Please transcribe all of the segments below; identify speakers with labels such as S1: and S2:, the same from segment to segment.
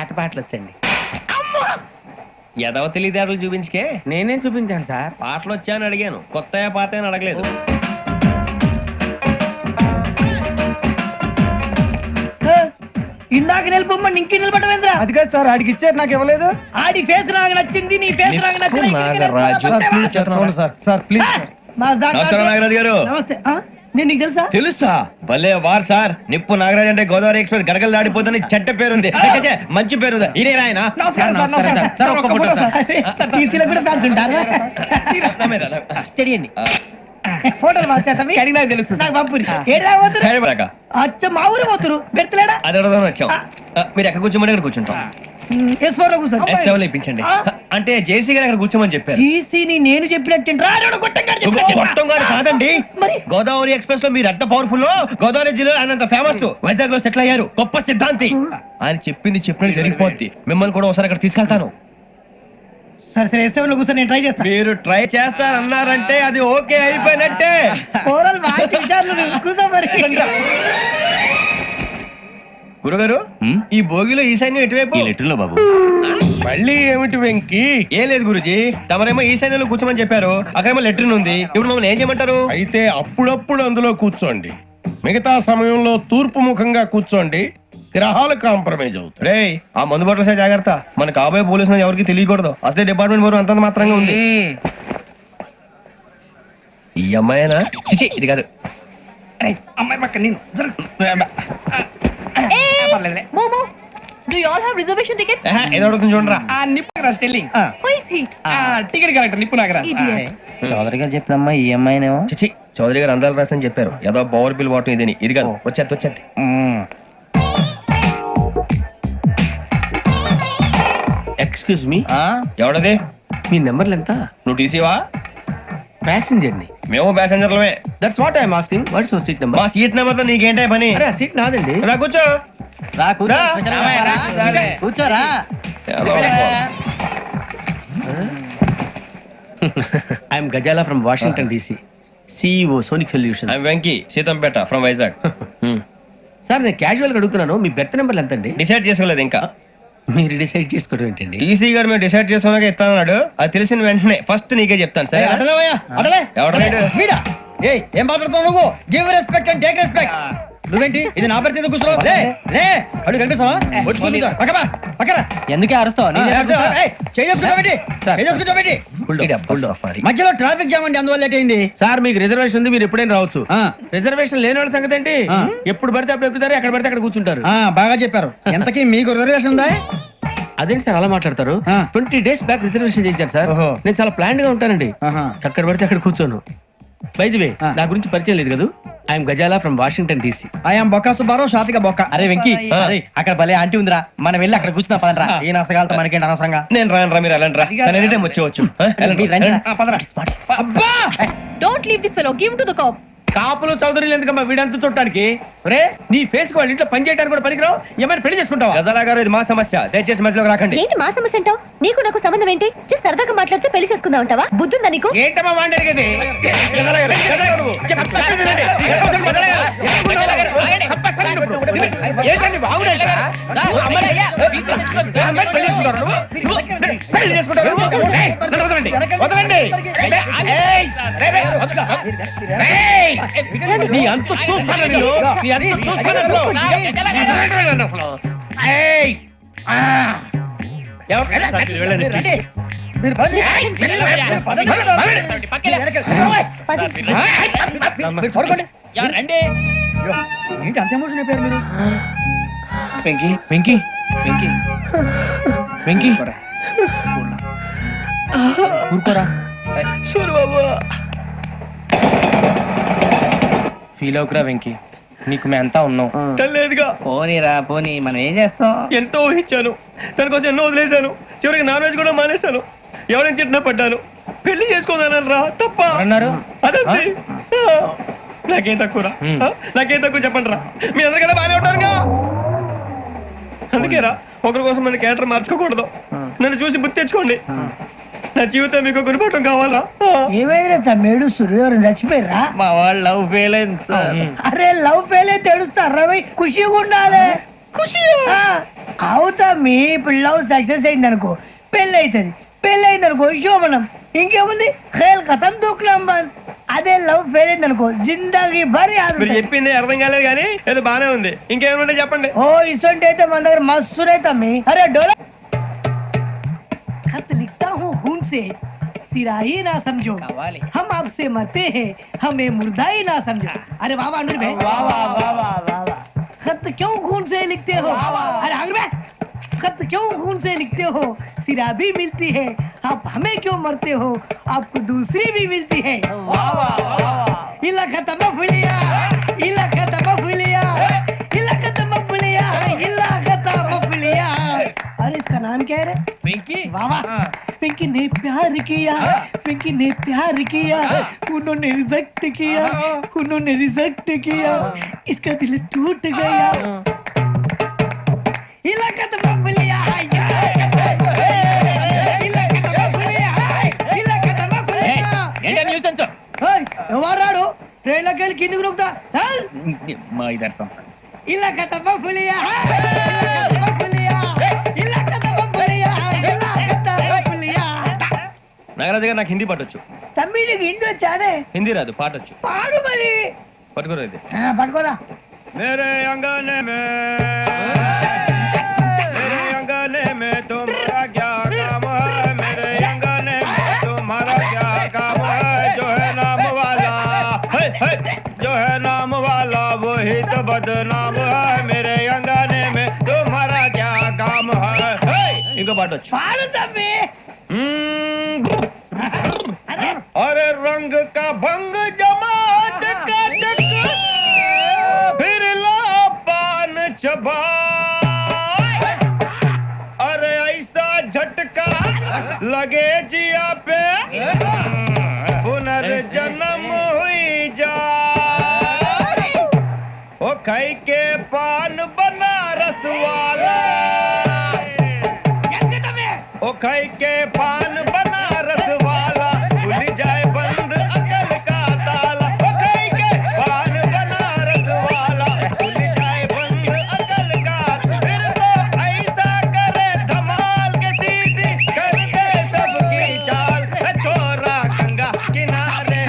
S1: పాత పాటలు వచ్చండి.
S2: ఎదవ తెలివితేటలు చూపించుకే.
S1: నేనేం చూపించాను సార్?
S2: పాటలు వచ్చా అని అడిగాను, కొత్త పాత అని అడగలేదు.
S3: ఇందాక నిలబొమ్మని ఇంకే నిలబడమేంద్రా?
S1: అది కాదు సార్, ఆడికి ఇచ్చారు, నాకు ఇవ్వలేదు.
S3: ఆడి ఫేస్ నాకు నచ్చింది, నీ ఫేస్ నాకు నచ్చింది.
S2: నాగరాజు.
S1: Sir please.
S2: నమస్కారం నాగరాజు గారు.
S3: నమస్తే. నేను నీకు తెలుసా?
S2: తెలుసా? భలే వార్ సార్. నిప్పు నాగరాజ్ అంటే గోదావరి ఎక్స్ప్రెస్ గడగలు దాడిపోతుంది చెట్ట పేరుంది, మంచి పేరుంది. ఇదే ఆయన.
S3: నమస్కారం సార్, నమస్కారం సార్. ఒక్క ఫోటో సార్. సార్ టీసీలో కూడా ఫ్యాన్స్ ఉంటారా?
S1: స్టడీ అండి.
S3: ఫోటోలు మార్చేస్తాం.
S1: అడిగినా తెలుసు
S3: నాకు పంపురి. ఏడా పోతురు? అచ్చ మా ఊరు పోతురు. బెర్తలేడా?
S2: అది అడగదాం వచ్చాం. మీరు ఎక్కడ కూర్చోమని అక్కడ కూర్చుంటాం.
S3: S4 లో కూర్చోండి.
S2: S7 ఇప్పించండి. అంటే జేసీ గారు అక్కడ కూర్చోమని చెప్పారు.
S3: టీసీని నేను చెప్పినట్టు
S2: గొట్టం గారు కాదండి. గోదావరి ఎక్స్ప్రెస్ లో మీరు ఎంత పవర్ఫుల్, గోదావరి జిల్లా ఆయన ఫేమస్, వైజాగ్ లో సెటిల్ అయ్యారు, గొప్ప సిద్ధాంతి. ఆయన చెప్పింది చెప్పినట్టు జరిగిపోద్ది. మిమ్మల్ని కూడా ఒకసారి అక్కడ తీసుకెళ్తాను.
S3: సరే సరే, S7 లో కూర్చొని నేను ట్రై చేస్తాను.
S2: మీరు ట్రై చేస్తారన్నారంటే అది ఓకే అయిపోయినట్టే.
S3: ఓవరాల్ వాటి విషయాలు కూర్చో మరి.
S2: గురుగారు, ఈ భోగిలో ఈశాన్యం ఎటువైపు?
S4: లెటర్లో బాబు.
S5: మళ్ళీ ఏమిటి వెంకీ?
S2: ఏం లేదు గురుజీ, తమరేమో ఈశాన్యంలో కూర్చోమని చెప్పారు, అక్కడేమో లెటర్ ఉంది. ఇప్పుడు మమ్మల్ని ఏం చేయమంటారు?
S5: అయితే అప్పుడప్పుడు అందులో కూర్చోండి, మిగతా సమయంలో తూర్పు ముఖంగా కూర్చోండి. గ్రహాలు కాంప్రమైజ్ అవుతాయి.
S2: రే, ఆ మందు బట్టలసే జాగ్రత్త. మన కాబోయే పోలీసులు ఎవరికి తెలియకూడదు. అసలే డిపార్ట్మెంట్ బోర్ అంతంత మాత్రంగా ఉంది. ఈ అమ్మాయినా? చిచి, ఇది కాదు.
S3: అమ్మాయి పక్క నేను.
S6: Momo, do you all have reservation tickets?
S2: ఏదో అడుగుతుంది చూడరా.
S1: నిప్పు Nagaraj telling.
S6: Who is he?
S1: Ticket correct, నిప్పు నాగరాజ్.
S6: Idiot.
S1: చౌదరి గారు చెప్పినమ్మా ఈ అమ్మాయినేమో.
S2: చిచి, చౌదరి గారు అందాలు రాసని చెప్పారు. ఏదో పవర్ బిల్ వాటం ఇదని. ఇది కాదు, వచ్చేది.
S1: Excuse me,
S2: ఎవడది?
S1: మీ నెంబర్లు ఎంత?
S2: నువ్వు టీసీవా?
S1: ప్యాసింజర్ ని.
S2: మేము ప్యాసెంజర్లమే.
S1: That's what I'm asking. What's your seat number?
S2: మా సీట్ నెంబర్ తో నీకేంటే పని?
S1: అరే, ఆ సీట్ నాదండి.
S2: రా కూర్చో.
S1: కూర్చోరా. I'm Gazala from Washington DC, CEO Sonic Solutions.
S2: I'm Venky, Seethampeta from Vizag.
S1: Sir, నేను క్యాజువల్ గా అడుగుతున్నాను, మీ బెర్త్ నెంబర్లు ఎంత అండి?
S2: డిసైడ్ చేసుకోలేదు ఇంకా.
S1: మీరు డిసైడ్ చేసుకోవడం ఏంటండి?
S2: టీసీ గారు మేము డిసైడ్ చేసుకున్నాక ఇస్తానన్నాడు. అది తెలిసిన వెంటనే ఫస్ట్ నీకే చెప్తాను. సరే,
S3: ఏం మాట్లాడుతావు నువ్వు? Give respect and take respect. నువ్వేంటి ఇది నా పరిస్థితి ఎందుకు కూర్చున్నావు? అడుగు కనిపిస్తావా? వచ్చి కూర్చుంటా. పక్కరా.
S1: ఎందుకే అరుస్తావు?
S3: మధ్యలో ట్రాఫిక్ జామ్ అండి, అందువల్ల లేట్ అయింది.
S1: సార్, మీకు రిజర్వేషన్ ఉంది, మీరు ఎప్పుడైనా రావచ్చు. రిజర్వేషన్ లేని వాళ్ళ సంగతి ఏంటి? ఎప్పుడు పడితే అప్పుడు ఎక్కుతారు, ఎక్కడ పడితే అక్కడ కూర్చుంటారు.
S3: బాగా చెప్పారు. ఎంతకీ మీకు రిజర్వేషన్ ఉందా?
S1: అదేంటి సార్ అలా మాట్లాడతారు? 20 days బ్యాక్ రిజర్వేషన్ చేయించారు సార్. నేను చాలా ప్లాన్డ్ గా ఉంటానండి. అక్కడ పడితే అక్కడ కూర్చోను. బై ది వే, నా గురించి పరిచయం లేదు కదా. I'm Gazala from Washington DC.
S3: I'm Bokka Subbarao, షార్ట్గా బొక్క.
S1: అరే వెంకీ, అక్కడ భలే ఆంటీ ఉందిరా, మనం వెళ్ళి అక్కడ కూర్చున్నా పదరా. ఏ నసగాలతో మనకేంటి అనవసరంగా.
S2: నేను రాను, మీరు వెళ్ళండి రా. ఎనీ టైం వచ్చేవచ్చు.
S6: Don't leave this fellow. Give him to the cop.
S1: కాపులు చౌదరులు ఎందుకమ్మా వీడంతా చూడటానికి? రే, నీ ఫేస్ వాళ్ళ ఇంట్లో పని చేయడానికి కూడా పనికిరావు. ఏమైనా పెళ్లి చేసుకుంటావా?
S2: గజాలా గారు, ఇది మా సమస్య, దయచేసి మధ్యలోకి రాకండి.
S6: ఏంటి మా సమస్య అంటావు? నీకు నాకు సంబంధం ఏంటి? జస్ట్ సరదాగా మాట్లాడితే పెళ్లి చేసుకుందాం అంటావా? బుద్ధుందా నీకు?
S1: ఏంటమ్మా వాడేది? నీ అంత చూస్తాను నేను. నీ అంత చూస్తాను.
S3: ఏంటి అంత ఎమోషన్ అయిపోయారు మీరు?
S1: వెంకీ వెంకీ వెంకీ వెంకీ ఊరుకోరా. ఫీల్ అవుకురా వెంకీ, నీకు మేము అంతా ఉన్నాం.
S2: లేదుగా.
S3: పోనీరా పోనీ, మనం ఏం చేస్తాం?
S2: ఎంతో ఊహించాను, దానికోసం ఎన్నో వదిలేశాను. చివరికి నాన్ వెజ్ కూడా మానేశాను. ఎవరైనా తిట్టినా పడ్డాను. పెళ్లి చేసుకోదానని రా తప్ప
S1: అన్నారు.
S2: అదంతే. నాకేం తక్కువ నాకేం తక్కువ చెప్పండి రా. మీ అందరికన్నా బాగానే ఉంటారుగా. అందుకే రా, ఒకరి కోసం మన క్యారెక్టర్ మార్చుకోకూడదు. నన్ను చూసి గుర్తు తెచ్చుకోండి. నా జీవితం మీకు గురిపటం కావాలా?
S3: ఏమైనా తమ్మేడు సూర్యవరం చచ్చిపోయిరా?
S1: మా వాళ్ళు లవ్ ఫెయిల్ అయింది సార్.
S3: అరే, లవ్ ఫెయిల్ అయితే ఏడుస్తారా? ఖుషిగా ఉండాలి.
S4: అవుతా మీ ఇప్పుడు లవ్ సక్సెస్ అయింది అనుకో పెళ్ళి అవుతుంది పెళ్ళి అయింది అనుకో శోభనం ఇంకేముంది ఖేల్ ఖతం దూకులాం బాన్ అదే లవ్ ఫెయిల్ అయింది అనుకో జిందాగీ భారీ
S2: మీరు చెప్పింది అర్థం కాలేదు కానీ ఏదో బానే ఉంది ఇంకేమంటే చెప్పండి
S4: ఓ ఇసొంటి అయితే మన దగ్గర మస్తు తమ్మి అరే డోలా खत लिखता हूँ खून से सिरा ही ना समझो हम आपसे मरते हैं हमें मुर्दा ही ना समझो अरे वाह वाह अनुर भाई वाह वाह वाह वाह वाह खत क्यों खून से लिखते हो अरे अनुर भाई खत क्यों खून से लिखते हो सिरा भी मिलती है आप हमें क्यों मरते हो आपको दूसरी भी मिलती है वाह वाह वाह इला खत्म फुलिया इला खत्म फुलिया इला खत्म फुलिया इला खत्म फुलिया अरे इसका नाम क्या है रे
S3: पिंकी
S4: वाह वाह पिंकी ने प्यार किया पिंकी ने प्यार किया उन्होंने रिजेक्ट किया उन्होंने रिजेक्ट किया इसका दिल टूट गया इलाका तो बबलिया इलाका तो बबलिया इलाका तो बबलिया
S3: ఏంటా న్యూసెన్స్
S4: ओए ఎవరాడు ట్రైన్ లోకి వెళ్ళి కిందికి నొక్కుతా
S3: మా ఇదర్సం
S4: ఇలాకా तो बबलिया इलाका तो बबलिया इलाका तो बबलिया इलाका तो बबलिया
S2: నాగరాజు గారు నాకు హిందీ పాటొచ్చు
S4: తమ్మి నీకు హిందీ వచ్చానే
S2: హిందీ రాదు పాటొచ్చు
S4: పాడు మరి
S2: పట్టుకోరు ఇది
S4: పట్టుకోరా
S2: मेरे अंगने में तुम्हारा क्या काम है मेरे अंगने में तुम्हारा क्या काम है जो है नाम वाला जो है नाम वाला वही तो बदनाम है मेरे अंगने में तुम्हारा क्या काम है इनको बाटो
S4: పాడు తమ్మి
S2: अरे रंग का भंग जमा चकाचक फिर ला पान चबा अरे ऐसा झटका लगे जिया पे पुनर्जन्म हुई जा ओ खाई के पान बनारस वाला ओ खाई के पान बनारस वाला खुल जाए बंद अकल का ताला ओ खाई के पान बनारस वाला खुल जाए बंद अकल का फिर तो ऐसा करे धमाल के सीधी कर दे सबकी चाल छोरा गंगा किनारे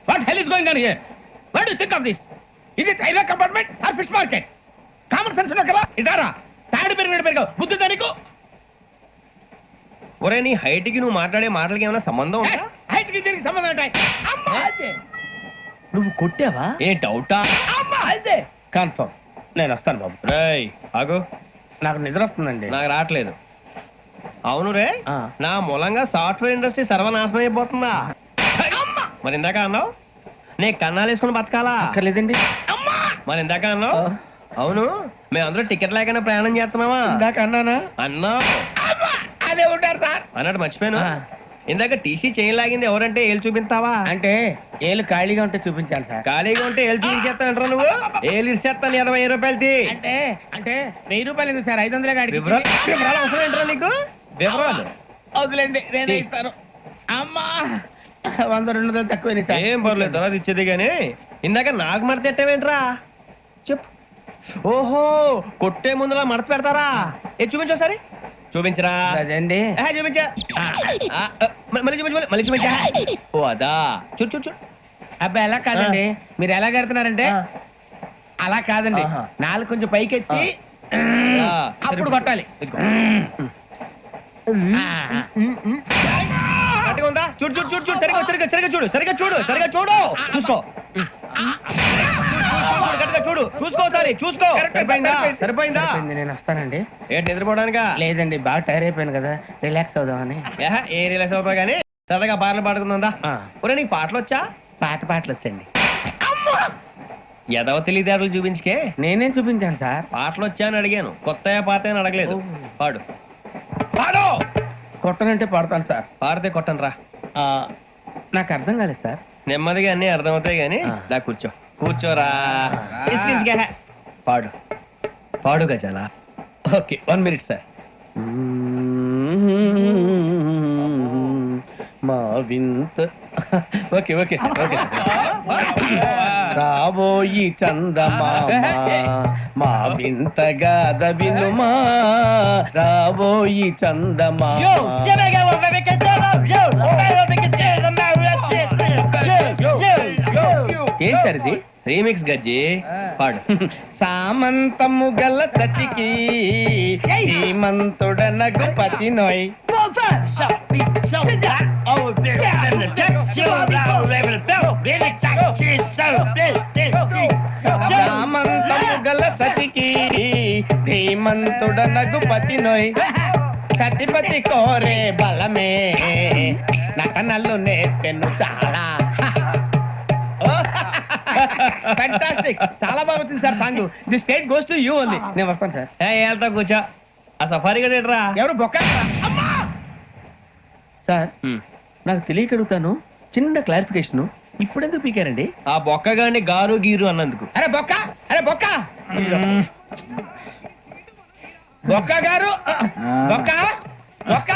S1: What hell is going on here? What do you think of this? Is it railway compartment or fish market? Common sense ఉన్న కదా ఇదారా తాడి పెరిగావు బుద్ధి దానికి
S2: ఒరే నీ హైట్ కి నువ్వు మాట్లాడే మాటలకి ఏమైనా సంబంధం ఉందా
S1: హైట్ కి దీనికి సంబంధం ఉంటాయి అమ్మా అదే నువ్వు కొట్టావా
S2: ఏ డౌటా
S1: అమ్మా అదే కన్ఫర్మ్ నేను వస్తాను బాబు
S2: రేయ్ ఆగు
S1: నాకు నిద్ర వస్తుందండి
S2: నాకు రావట్లేదు అవును రే
S1: ఆ.
S2: నా మూలంగా సాఫ్ట్వేర్ ఇండస్ట్రీ సర్వనాశనం అయిపోతుందా మరి ఇందాక అన్నావు నే కన్నాలు వేసుకుని బతకాలా
S1: అక్కర్లేదండి
S2: మరి ఇందాక అన్నావు అవును మేమందరూ టికెట్ లేకుండా ప్రయాణం చేస్తున్నావా
S1: ఇందాక అన్నానా
S2: అన్నావు
S1: అదే ఉంటారు సార్
S2: అన్నట్టు మర్చిపోయాను
S1: ఆ.
S2: ఇందాక టీసీ చేయి లాగింది ఎవరంటే ఏళ్ళు చూపిస్తావా
S1: అంటే ఏళ్ళు ఖాళీగా ఉంటే చూపించాలి సార్
S2: ఖాళీగా ఉంటే ఏళ్ళు చూపించేస్తానంటారా నువ్వు ఏళ్ళు ఇచ్చేస్తాను 20 రూపాయలది
S1: అంటే అంటే 1000 రూపాయలు ఎందుకు సార్ 500 గాడికి
S2: వివరాలు అవసరం ఏంట్రా నీకు వివరాలు
S1: వదిలేండి నేనే ఇస్తాను అమ్మా 100 200 తక్కువ సార్
S2: ఏం పర్లేదు తర్వాత ఇచ్చేది కానీ ఇందాక నాకు మడత ఎట్టవేంట్రా చెప్పు ఓహో కొట్టే ముందులా మడత పెడతారా ఏ చూపించు ఒకసారి చూపించరా
S1: అదండి
S2: చూపించా మళ్ళీ చూపించు మళ్ళీ చూపించా ఓ అదా చూడు చూడు చూడు
S1: అబ్బాయి ఎలా కాదండి మీరు ఎలా కడుతున్నారంటే అలా కాదండి నాలుగు కొంచెం పైకెత్తి అప్పుడు కొట్టాలి
S2: గట్టిగా ఉందా చూడు చూడు చూడు చూడు సరిగా సరిగా సరిగా చూడు సరిగా చూడు సరిగా చూడు చూసుకో గట్టిగా చూడు చూసుకో సారి చూసుకో సరిపోయిందా సరిపోయిందా
S1: నేను వస్తానండి
S2: ఏంటి నిద్రపోవడానికా
S1: లేదండి బాగా టైర్ అయిపోయాను కదా రిలాక్స్ అవుదామని
S2: ఏ రిలాక్స్ అవుతావు కానీ సరదాగా పాటలు పాడుకుందా
S1: ఆ.
S2: ఒరే నీకు పాటలు వచ్చా
S1: పాత పాటలు వచ్చండి
S2: ఎదవ తెలివితేటలు చూపించుకే
S1: నేనేం చూపించాను సార్
S2: పాటలు వచ్చా అని అడిగాను కొత్త పాత అని అడగలేదు పాడు పాడు
S1: కొట్టనంటే పడతాను సార్
S2: పాడితే కొట్టను రా
S1: నాకు అర్థం కాలేదు సార్
S2: నెమ్మదిగా అన్ని అర్థమవుతాయి కానీ
S1: ఆ.
S2: దా కూర్చో కూర్చోరా ఇసికించుకే. పాడు పాడు గజాల
S1: ఓకే 1 minute సార్ మా వింత okay okay sir okay sir రాబోయి చందమామ మా వింతగాథ వినుమా రాబోయి చందమామ ఏం సార్ ఇది
S2: రీమిక్స్ గజ్జి పాడు.
S1: సామంతము గల సతికి హేమంతుడనగు పతి నోయ్ సామంతము గల సతికి ధీమంతుడనగు పతి నోయ్ సతిపతి కోరే బలమే నటనలు నేర్పెను చాలా ఫ్యాంటాస్టిక్ చాలా బాగా వచ్చింది sir song the state goes to you only నేను వస్తాను సార్
S2: వెళ్తా కూర్చో. ఆ సఫారీ గడేట్రా.
S1: ఎవరు బొక్క సార్ నాకు తెలియక అడుగుతాను చిన్న క్లారిఫికేషన్ ఇప్పుడెందుకు పీకారండి
S2: ఆ బొక్క గాని గారు గీరు అన్నందుకు.
S1: అరే బొక్క అరే బొక్క బొక్క గారు బొక్క బొక్క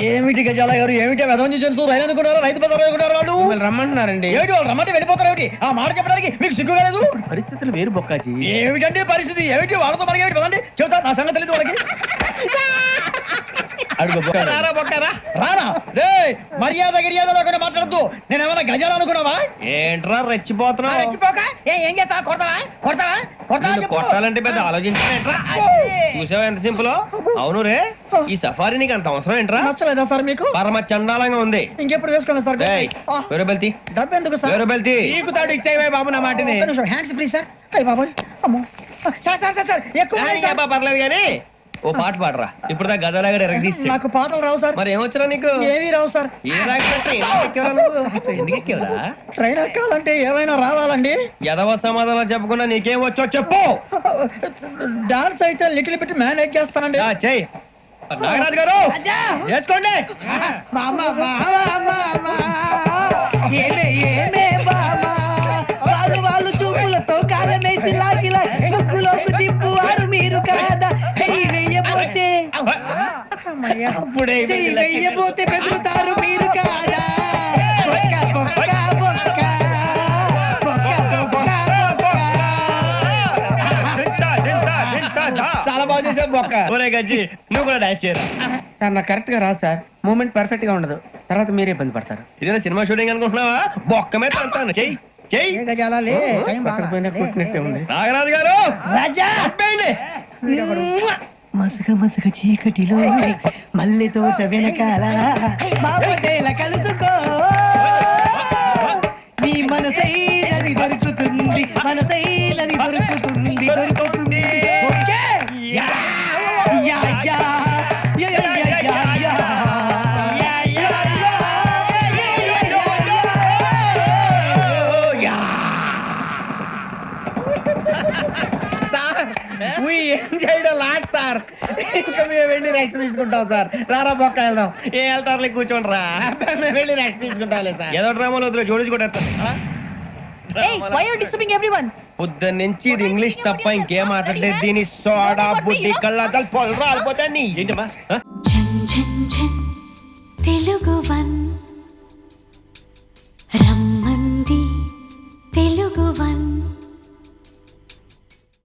S3: ఏమిటి గజాల గారు, ఏమిటి వెదవం చూసారు? రైలు అనుకున్నారా, రైతు బజార్ అనుకున్నారు వాళ్ళు?
S1: మిమ్మల్ని రమ్మంటున్నారండి
S3: ఏమిటి వాళ్ళు రమ్మంటే వెళ్ళిపోతారు? ఏమిటి ఆ మాట చెప్పడానికి మీకు సిగ్గు కాలేదు?
S1: పరిస్థితులు వేరు బొక్కాజీ
S3: ఏమిటంటే పరిస్థితి? ఏమిటి వాళ్ళతో మనకి ఏమిటి పదండి చెబుతా, నా సంగతి తెలియదు వాళ్ళకి.
S1: అడుగు బొక్క
S2: రారా బొక్కరా.
S3: రానా రే, మర్యాద గిర్యాద లేకుండా మాట్లాడద్దు. నేను ఏమైనా గజాలు అనుకున్నావా?
S2: ఏంట్రా రెచ్చిపోతున్నావు?
S3: ఏం చేస్తా? కొడతావా కొడతావా కొడతావా
S2: నిన్ను
S3: చెప్పు.
S2: కొట్టాలంటే పెద్ద ఆలోచించా. చూసావా ఎంత సింపుల్? అవును రే, ఈ సఫారీ నీకు అంత అవసరం ఏంట్రా?
S3: నచ్చలేదా సార్ మీకు?
S2: పరమ చండాలంగా ఉంది.
S3: ఇంకెప్పుడు వేసుకోండి సార్.
S2: ఏయ్, వేరే బెల్తి
S3: డబ్బు ఎందుకు సార్?
S2: వేరే బెల్తి.
S1: నీకు తాడు ఇచ్చేవే బాబు నా మాటని
S3: హ్యాండ్స్ ఫ్రీ సార్. అయ్యి బాబోయ్ అమ్మో. సార్ సార్ సార్ సార్ ఎక్కువ ఉన్నాయి సార్.
S2: పర్లేదు కానీ ఓ పాట పాడరా. ఇప్పుడు దా గదలాగడ ఎరగదీసి.
S3: నాకు పాటలు రావు సార్.
S2: మరి ఏమొచ్చరా నీకు?
S3: ఏమీ రావు సార్.
S2: ఏ రాకపోతే ఎందుకు ఎక్కేవరా?
S3: ట్రైన్ ఎక్కాలంటే ఏమైనా రావాలండి.
S2: ఎదవ సమాధానం చెప్పకుండా నీకేం వచ్చో చెప్పు.
S3: డాన్స్ అయితే లిటిల్ బిట్ మేనేజ్ చేస్తానండి.
S2: చెయ్యి నాగరాజు గారు చేసుకోండి.
S4: మామా మామా మామా ఏమే ఏమే మామా వాళ్ళు వాళ్ళు చూపులతో కారమేసి లాగిలా ముక్కులోకి తిప్పువారు మీరు కాదా చెయ్యి వెయ్యబోతే
S1: అప్పుడే
S4: చెయ్యి వెయ్యబోతే బెదురుతారు మీరు కాదా బొక్క బొక్క బొక్క బొక్క బొక్క బొక్క
S1: చాలా బాగా చేసావు బొక్క
S2: ఒరే గజ్జి నువ్వు కూడా డాన్స్ చేయరా.
S1: సార్ నాకు కరెక్ట్ గా రాదు సార్ మూమెంట్ పర్ఫెక్ట్ గా ఉండదు తర్వాత మీరే ఇబ్బంది పడతారు
S2: ఇదేనా సినిమా షూటింగ్ అనుకుంటున్నావా? బొక్క మీద అంటాను. చెయ్యి చెయ్యి.
S3: ఏ గజాలాలే, టైం
S1: పక్కన పోయినా కొట్టినట్టే ఉంది
S2: నాగరాజు గారు
S4: రాజా
S2: చెప్పండి.
S4: మసక మసక చీకటిలో మల్లె తోట వెనకాల బాబోదేల కలుసుకో నీ మనసైనది దొరుకుతుంది మనసైనది దొరుకుతుంది దొరుకుతుంది okay yeah yeah yeah yeah yeah yeah yeah yeah
S1: We enjoyed a lot, sir ఇంకా మేము వెళ్ళి రెస్ట్ తీసుకుంటాం సార్ రారా బొక్క వెళ్దాం
S2: ఏ వెళ్తారులే కూర్చోండి రా.
S1: మేము వెళ్ళి రెస్ట్ తీసుకుంటాంలే సార్
S2: ఏదో డ్రామాలో వద్దులే జోడించి కొట్టేస్తా.
S6: Hey, why are you disturbing everyone?
S2: పొద్దున్న నుంచి ఇది ఇంగ్లీష్ తప్ప ఇంకేం మాట్లాడలేదు. దీని సోడా బుద్ధి కళ్ళ పొలరా అయిపోతా నీ ఏంటమ్మా?
S7: ఝన్ ఝన్ ఝన్ తెలుగు వన్